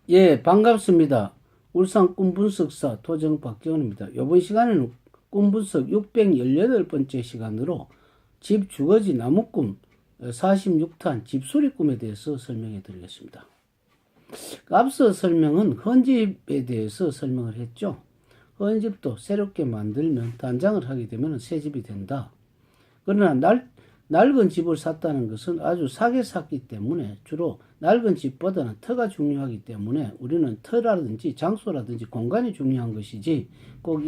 예, 반갑습니다. 울산 꿈분석사 토정 박정원입니다. 이번 시간에는 꿈분석 618번째 시간으로 집 주거지 나무꿈 46탄 집수리 꿈에 대해서 설명해 드리겠습니다. 앞서 설명은 헌집에 대해서 설명을 했죠. 헌집도 새롭게 만들면 단장을 하게 되면 새 집이 된다. 그러나 낡은 집을 샀다는 것은 아주 싸게 샀기 때문에 주로 낡은 집보다는 터가 중요하기 때문에 우리는 터라든지 장소라든지 공간이 중요한 것이지 꼭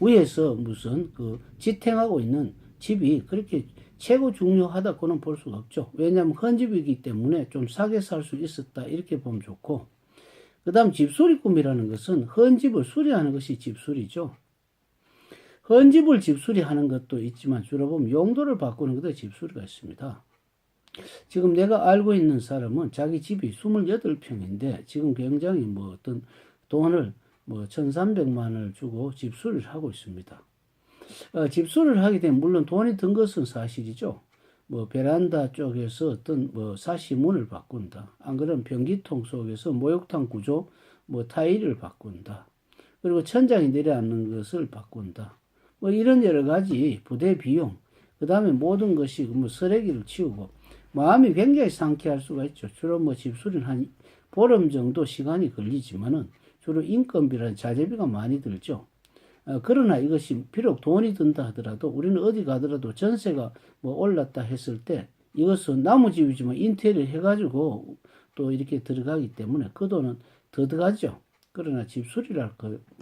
위에서 무슨 지탱하고 있는 집이 그렇게 최고 중요하다고는 볼 수가 없죠. 왜냐하면 헌집이기 때문에 좀 싸게 살 수 있었다 이렇게 보면 좋고, 그 다음 집수리 꿈이라는 것은 헌집을 수리하는 것이 집수리죠. 헌집을 집수리하는 것도 있지만 주로 보면 용도를 바꾸는 것도 집수리가 있습니다. 지금 내가 알고 있는 사람은 자기 집이 28평인데 지금 굉장히 어떤 돈을 1,300만 원을 주고 집수리를 하고 있습니다. 집수리를 하게 되면 물론 돈이 든 것은 사실이죠. 베란다 쪽에서 어떤 사시문을 바꾼다. 안 그러면 변기통 속에서 목욕탕 구조, 타일을 바꾼다. 그리고 천장이 내려앉는 것을 바꾼다. 이런 여러 가지 부대 비용, 그 다음에 모든 것이 쓰레기를 치우고 마음이 굉장히 상쾌할 수가 있죠. 주로 집수리는 한 보름 정도 시간이 걸리지만은 주로 인건비라는 자재비가 많이 들죠. 그러나 이것이 비록 돈이 든다 하더라도 우리는 어디 가더라도 전세가 올랐다 했을 때 이것은 나무집이지만 인테리어 해가지고 또 이렇게 들어가기 때문에 그 돈은 더 들어가죠. 그러나 집수리라는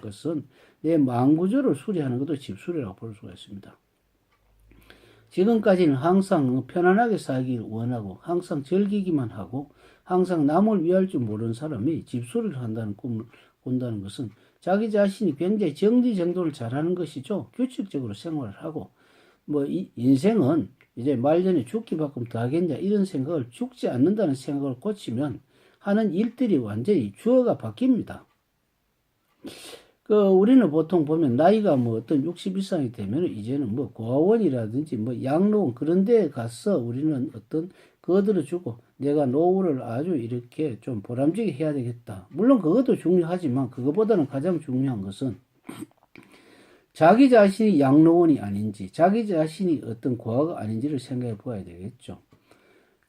것은 내 마음 구조를 수리하는 것도 집수리라고 볼 수가 있습니다. 지금까지는 항상 편안하게 살기를 원하고 항상 즐기기만 하고 항상 남을 위할 줄 모르는 사람이 집수리를 한다는 꿈을 꾼다는 것은 자기 자신이 굉장히 정리정돈을 잘하는 것이죠. 규칙적으로 생활을 하고 이 인생은 이제 말년에 죽기 바꾸면 더 하겠냐 이런 생각을 죽지 않는다는 생각을 고치면 하는 일들이 완전히 주어가 바뀝니다. 우리는 보통 보면 나이가 어떤 60 이상이 되면 이제는 고아원이라든지 양로원 그런 데 가서 우리는 어떤 그거들을 주고 내가 노후를 아주 이렇게 좀 보람지게 해야 되겠다. 물론 그것도 중요하지만 그것보다는 가장 중요한 것은 자기 자신이 양로원이 아닌지 자기 자신이 어떤 고아가 아닌지를 생각해 보아야 되겠죠.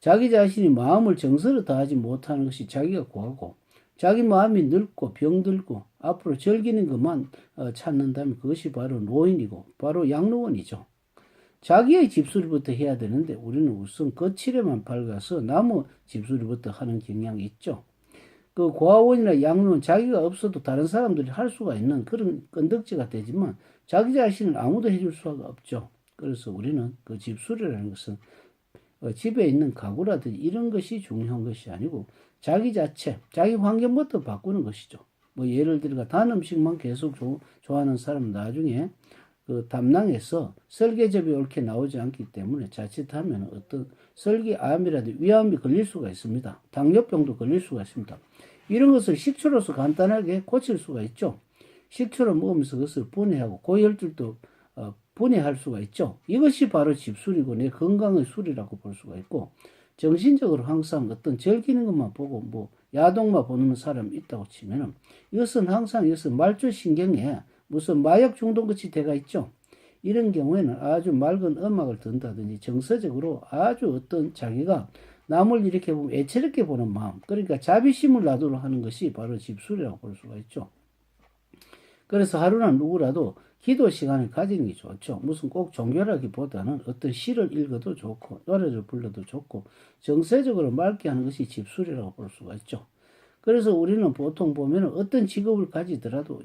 자기 자신이 마음을 정서로 다하지 못하는 것이 자기가 고아고 자기 마음이 늙고 병들고 앞으로 즐기는 것만 찾는다면 그것이 바로 노인이고 바로 양로원이죠. 자기의 집수리부터 해야 되는데 우리는 우선 거칠에만 밝아서 나무 집수리부터 하는 경향이 있죠. 그 고아원이나 양로원 자기가 없어도 다른 사람들이 할 수가 있는 그런 건덕지가 되지만 자기 자신은 아무도 해줄 수가 없죠. 그래서 우리는 그 집수리라는 것은 집에 있는 가구라든지 이런 것이 중요한 것이 아니고 자기 자체, 자기 환경부터 바꾸는 것이죠. 예를 들어 단 음식만 계속 좋아하는 사람은 나중에 담낭에서 설계접이 옳게 나오지 않기 때문에 자칫하면 어떤 설계암이라든지 위암이 걸릴 수가 있습니다. 당뇨병도 걸릴 수가 있습니다. 이런 것을 식초로서 간단하게 고칠 수가 있죠. 식초를 먹으면서 그것을 분해하고 고혈줄도 분해할 수가 있죠. 이것이 바로 집수리고 내 건강의 수리라고 볼 수가 있고 정신적으로 항상 어떤 즐기는 것만 보고 야동만 보는 사람이 있다고 치면은 이것은 말초신경에 무슨 마약 중독같이 돼가 있죠. 이런 경우에는 아주 맑은 음악을 듣는다든지 정서적으로 아주 어떤 자기가 남을 이렇게 보면 애처롭게 보는 마음, 그러니까 자비심을 놔두려 하는 것이 바로 집수리라고 볼 수가 있죠. 그래서 하루나 누구라도 기도 시간을 가지는 게 좋죠. 무슨 꼭 종교라기보다는 어떤 시를 읽어도 좋고 노래를 불러도 좋고 정서적으로 맑게 하는 것이 집수리라고 볼 수가 있죠. 그래서 우리는 보통 보면 어떤 직업을 가지더라도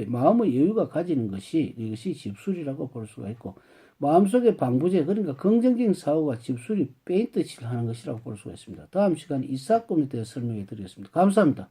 마음의 여유가 가지는 것이 이것이 집수리라고 볼 수가 있고 마음속의 방부제 그러니까 긍정적인 사고가 집수리 페인트 칠을 하는 것이라고 볼 수가 있습니다. 다음 시간에 이 사건에 대해서 설명해 드리겠습니다. 감사합니다.